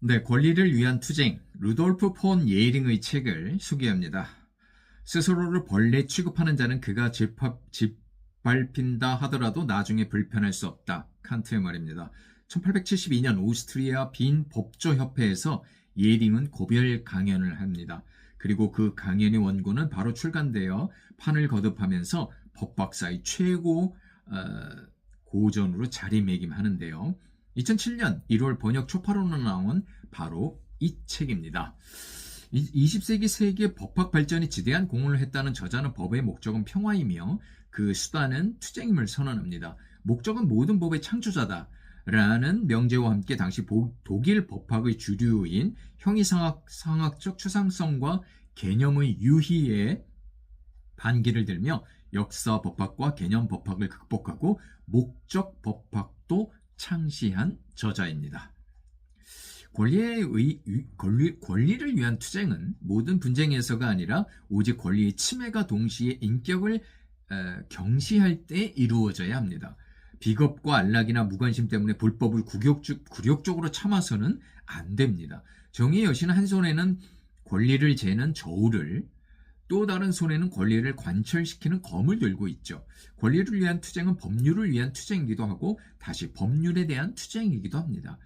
네, 권리를 위한 투쟁, 루돌프 폰 예링의 책을 소개합니다. 스스로를 벌레 취급하는 자는 그가 짓밟힌다 하더라도 나중에 불편할 수 없다. 칸트의 말입니다. 1872년 오스트리아 빈 법조협회에서 예링은 고별 강연을 합니다. 그리고 그 강연의 원고는 바로 출간되어 판을 거듭하면서 법박사의 최고 고전으로 자리매김하는데요. 2007년 1월 번역 초판으로 나온 바로 이 책입니다. 20세기 세계 법학 발전이 지대한 공헌을 했다는 저자는 법의 목적은 평화이며 그 수단은 투쟁임을 선언합니다. 목적은 모든 법의 창조자다라는 명제와 함께 당시 독일 법학의 주류인 형이상학적 추상성과 개념의 유희에 반기를 들며 역사 법학과 개념 법학을 극복하고 목적 법학도 창시한 저자입니다. 권리를 위한 투쟁은 모든 분쟁에서가 아니라 오직 권리의 침해가 동시에 인격을 경시할 때 이루어져야 합니다. 비겁과 안락이나 무관심 때문에 불법을 굴욕적으로 참아서는 안 됩니다. 정의의 여신은 한 손에는 권리를 재는 저울을, 또 다른 손에는 권리를 관철시키는 검을 들고 있죠. 권리를 위한 투쟁은 법률을 위한 투쟁이기도 하고 다시 법률에 대한 투쟁이기도 합니다.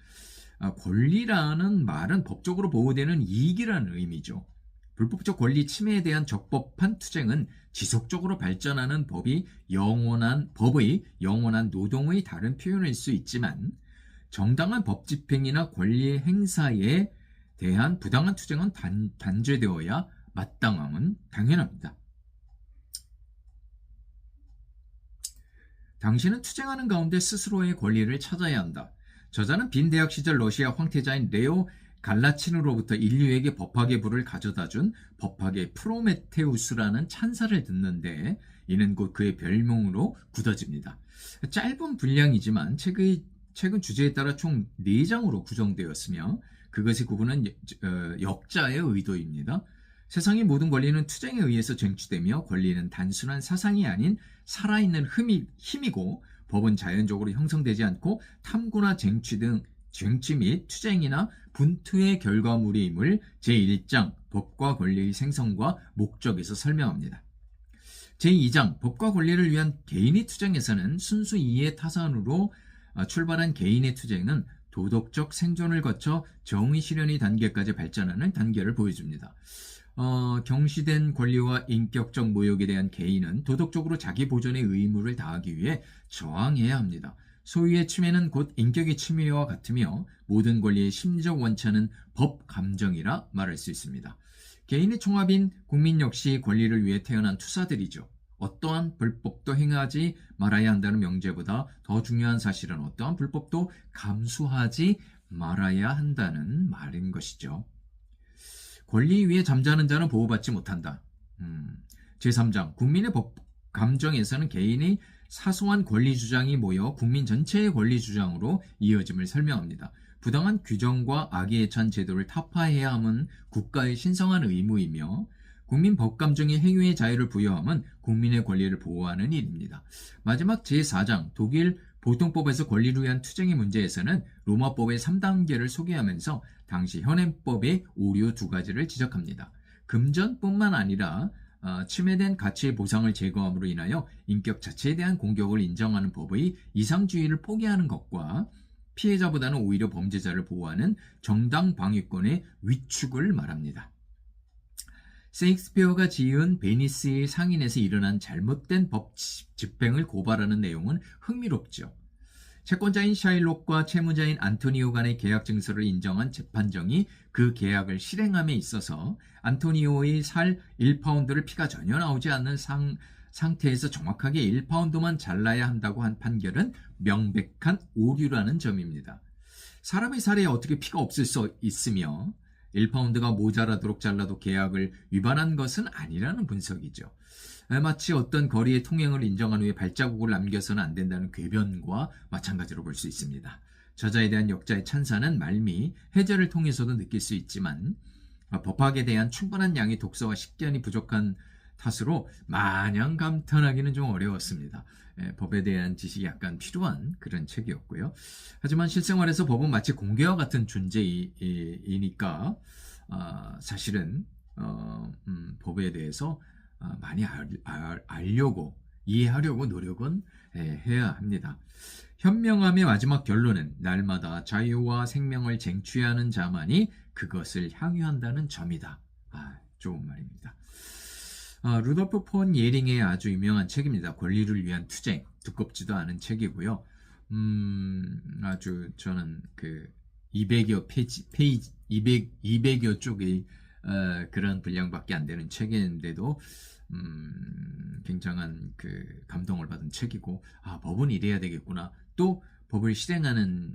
권리라는 말은 법적으로 보호되는 이익이라는 의미죠. 불법적 권리 침해에 대한 적법한 투쟁은 지속적으로 발전하는 법의 영원한 노동의 다른 표현일 수 있지만 정당한 법 집행이나 권리 행사에 대한 부당한 투쟁은 단죄되어야 마땅함은 당연합니다. 당신은 투쟁하는 가운데 스스로의 권리를 찾아야 한다. 저자는 빈 대학 시절 러시아 황태자인 레오 갈라친으로부터 인류에게 법학의 불을 가져다준 법학의 프로메테우스라는 찬사를 듣는데 이는 곧 그의 별명으로 굳어집니다. 짧은 분량이지만 책은 주제에 따라 총 4장으로 구성되었으며 그것의 구분은 역자의 의도입니다. 세상의 모든 권리는 투쟁에 의해서 쟁취되며 권리는 단순한 사상이 아닌 살아있는 힘이고 법은 자연적으로 형성되지 않고 탐구나 쟁취 및 투쟁이나 분투의 결과물임을 제1장 법과 권리의 생성과 목적에서 설명합니다. 제2장 법과 권리를 위한 개인의 투쟁에서는 순수 이해 타산으로 출발한 개인의 투쟁은 도덕적 생존을 거쳐 정의 실현의 단계까지 발전하는 단계를 보여줍니다. 경시된 권리와 인격적 모욕에 대한 개인은 도덕적으로 자기 보존의 의무를 다하기 위해 저항해야 합니다. 소유의 침해는 곧 인격의 침해와 같으며 모든 권리의 심리적 원천은 법 감정이라 말할 수 있습니다. 개인의 총합인 국민 역시 권리를 위해 태어난 투사들이죠. 어떠한 불법도 행하지 말아야 한다는 명제보다 더 중요한 사실은 어떠한 불법도 감수하지 말아야 한다는 말인 것이죠. 권리 위에 잠자는 자는 보호받지 못한다. 제3장 국민의 법 감정에서는 개인의 사소한 권리 주장이 모여 국민 전체의 권리 주장으로 이어짐을 설명합니다. 부당한 규정과 악의에 찬 제도를 타파해야 함은 국가의 신성한 의무이며 국민 법감정의 행위의 자유를 부여함은 국민의 권리를 보호하는 일입니다. 마지막 제4장 독일 보통법에서 권리를 위한 투쟁의 문제에서는 로마법의 3단계를 소개하면서 당시 현행법의 오류 2가지를 지적합니다. 금전뿐만 아니라 침해된 가치의 보상을 제거함으로 인하여 인격 자체에 대한 공격을 인정하는 법의 이상주의를 포기하는 것과 피해자보다는 오히려 범죄자를 보호하는 정당 방위권의 위축을 말합니다. 셰익스피어가 지은 베니스의 상인에서 일어난 잘못된 법 집행을 고발하는 내용은 흥미롭죠. 채권자인 샤일록과 채무자인 안토니오 간의 계약 증서를 인정한 재판정이 그 계약을 실행함에 있어서 안토니오의 살 1파운드를 피가 전혀 나오지 않는 상태에서 정확하게 1파운드만 잘라야 한다고 한 판결은 명백한 오류라는 점입니다. 사람의 살에 어떻게 피가 없을 수 있으며 1파운드가 모자라도록 잘라도 계약을 위반한 것은 아니라는 분석이죠. 마치 어떤 거리의 통행을 인정한 후에 발자국을 남겨서는 안 된다는 궤변과 마찬가지로 볼 수 있습니다. 저자에 대한 역자의 찬사는 말미, 해설을 통해서도 느낄 수 있지만 법학에 대한 충분한 양의 독서와 식견이 부족한 탓으로 마냥 감탄하기는 좀 어려웠습니다. 법에 대한 지식이 약간 필요한 그런 책이었고요. 하지만 실생활에서 법은 마치 공개와 같은 존재이니까 사실은 법에 대해서 많이 알려고 이해하려고 노력은 해야 합니다. 현명함의 마지막 결론은 날마다 자유와 생명을 쟁취하는 자만이 그것을 향유한다는 점이다. 좋은 말입니다. 루돌프 폰 예링의 아주 유명한 책입니다. 권리를 위한 투쟁. 두껍지도 않은 책이고요. 아주 저는 그 200여 페이지 200여 쪽의 그런 분량밖에 안 되는 책인데도 굉장한 그 감동을 받은 책이고, 법은 이래야 되겠구나. 또 법을 실행하는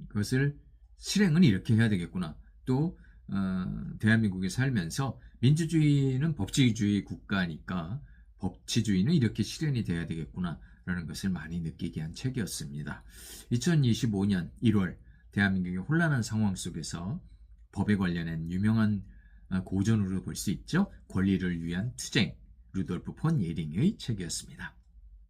것을 실행은 이렇게 해야 되겠구나. 또 대한민국에 살면서 민주주의는 법치주의 국가니까 법치주의는 이렇게 실현이 돼야 되겠구나 라는 것을 많이 느끼게 한 책이었습니다. 2025년 1월 대한민국의 혼란한 상황 속에서 법에 관련한 유명한 고전으로 볼 수 있죠. 권리를 위한 투쟁, 루돌프 폰 예링의 책이었습니다.